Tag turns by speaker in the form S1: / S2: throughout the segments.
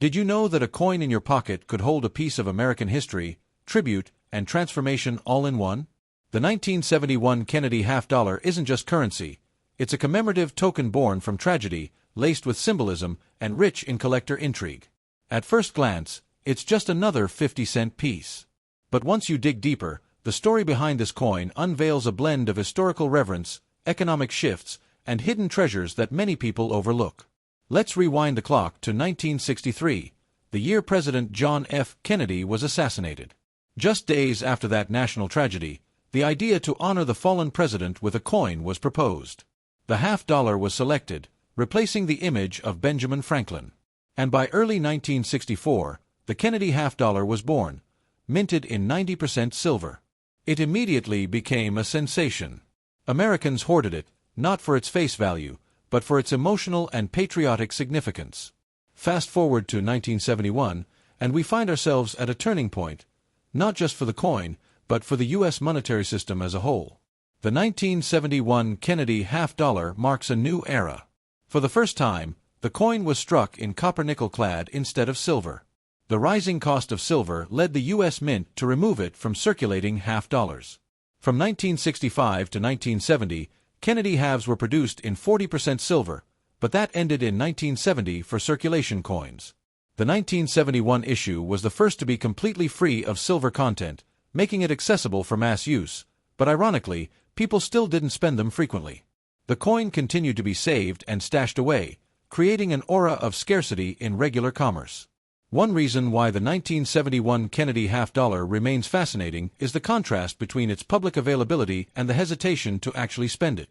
S1: Did you know that a coin in your pocket could hold a piece of American history, tribute, and transformation all in one? The 1971 Kennedy half-dollar isn't just currency. It's a commemorative token born from tragedy, laced with symbolism, and rich in collector intrigue. At first glance, it's just another 50-cent piece. But once you dig deeper, the story behind this coin unveils a blend of historical reverence, economic shifts, and hidden treasures that many people overlook. Let's rewind the clock to 1963, the year President John F. Kennedy was assassinated. Just days after that national tragedy, the idea to honor the fallen president with a coin was proposed. The half-dollar was selected, replacing the image of Benjamin Franklin. And by early 1964, the Kennedy half-dollar was born, minted in 90% silver. It immediately became a sensation. Americans hoarded it, not for its face value, but for its emotional and patriotic significance. Fast forward to 1971, and we find ourselves at a turning point, not just for the coin, but for the U.S. monetary system as a whole. The 1971 Kennedy half-dollar marks a new era. For the first time, the coin was struck in copper-nickel clad instead of silver. The rising cost of silver led the U.S. Mint to remove it from circulating half-dollars. From 1965 to 1970, Kennedy halves were produced in 40% silver, but that ended in 1970 for circulation coins. The 1971 issue was the first to be completely free of silver content, making it accessible for mass use, but ironically, people still didn't spend them frequently. The coin continued to be saved and stashed away, creating an aura of scarcity in regular commerce. One reason why the 1971 Kennedy half-dollar remains fascinating is the contrast between its public availability and the hesitation to actually spend it.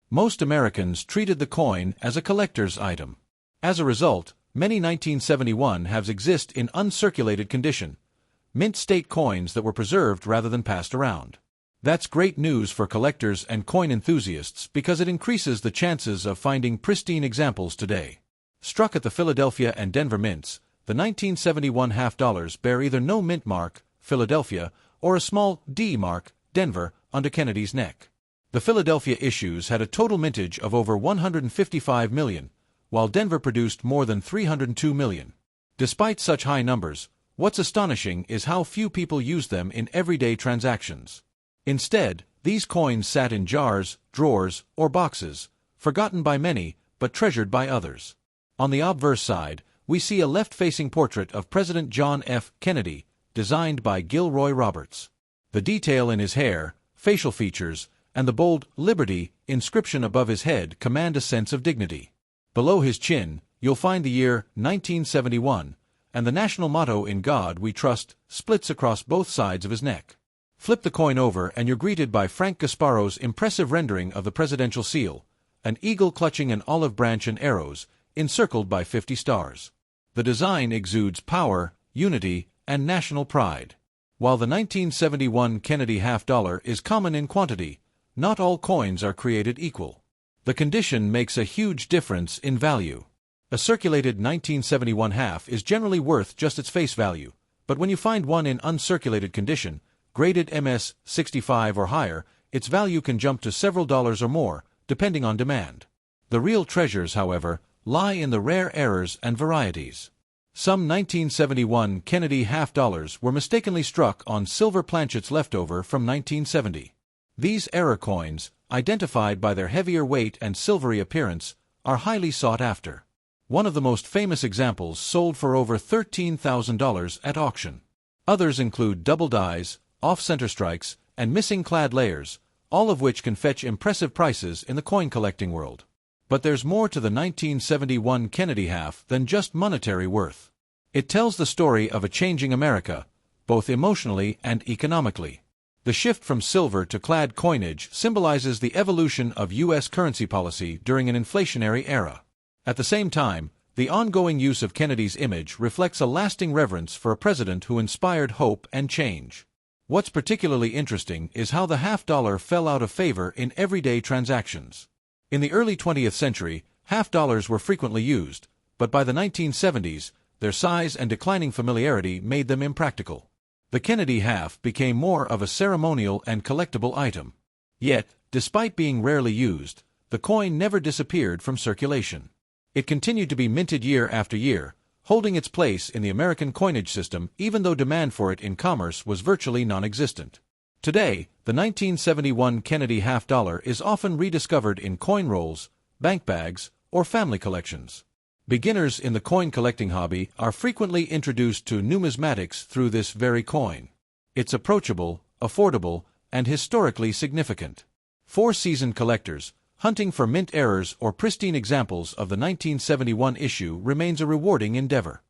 S1: Most Americans treated the coin as a collector's item. As a result, many 1971 halves exist in uncirculated condition, mint state coins that were preserved rather than passed around. That's great news for collectors and coin enthusiasts because it increases the chances of finding pristine examples today. Struck at the Philadelphia and Denver mints, the 1971 half-dollars bear either no mint mark, Philadelphia, or a small D mark, Denver, under Kennedy's neck. The Philadelphia issues had a total mintage of over 155 million, while Denver produced more than 302 million. Despite such high numbers, what's astonishing is how few people use them in everyday transactions. Instead, these coins sat in jars, drawers, or boxes, forgotten by many, but treasured by others. On the obverse side, we see a left-facing portrait of President John F. Kennedy, designed by Gilroy Roberts. The detail in his hair, facial features, and the bold "Liberty" inscription above his head command a sense of dignity. Below his chin, you'll find the year 1971, and the national motto "In God We Trust" splits across both sides of his neck. Flip the coin over and you're greeted by Frank Gasparo's impressive rendering of the presidential seal, an eagle clutching an olive branch and arrows, encircled by 50 stars. The design exudes power, unity, and national pride. While the 1971 Kennedy half-dollar is common in quantity, not all coins are created equal. The condition makes a huge difference in value. A circulated 1971 half is generally worth just its face value, but when you find one in uncirculated condition, graded MS 65 or higher, its value can jump to several dollars or more, depending on demand. The real treasures, however, lie in the rare errors and varieties. Some 1971 Kennedy half-dollars were mistakenly struck on silver planchets left over from 1970. These error coins, identified by their heavier weight and silvery appearance, are highly sought after. One of the most famous examples sold for over $13,000 at auction. Others include double dies, off-center strikes, and missing clad layers, all of which can fetch impressive prices in the coin collecting world. But there's more to the 1971 Kennedy half than just monetary worth. It tells the story of a changing America, both emotionally and economically. The shift from silver to clad coinage symbolizes the evolution of U.S. currency policy during an inflationary era. At the same time, the ongoing use of Kennedy's image reflects a lasting reverence for a president who inspired hope and change. What's particularly interesting is how the half-dollar fell out of favor in everyday transactions. In the early 20th century, half-dollars were frequently used, but by the 1970s, their size and declining familiarity made them impractical. The Kennedy half became more of a ceremonial and collectible item. Yet, despite being rarely used, the coin never disappeared from circulation. It continued to be minted year after year, holding its place in the American coinage system even though demand for it in commerce was virtually non-existent. Today, the 1971 Kennedy half-dollar is often rediscovered in coin rolls, bank bags, or family collections. Beginners in the coin collecting hobby are frequently introduced to numismatics through this very coin. It's approachable, affordable, and historically significant. For seasoned collectors, hunting for mint errors or pristine examples of the 1971 issue remains a rewarding endeavor.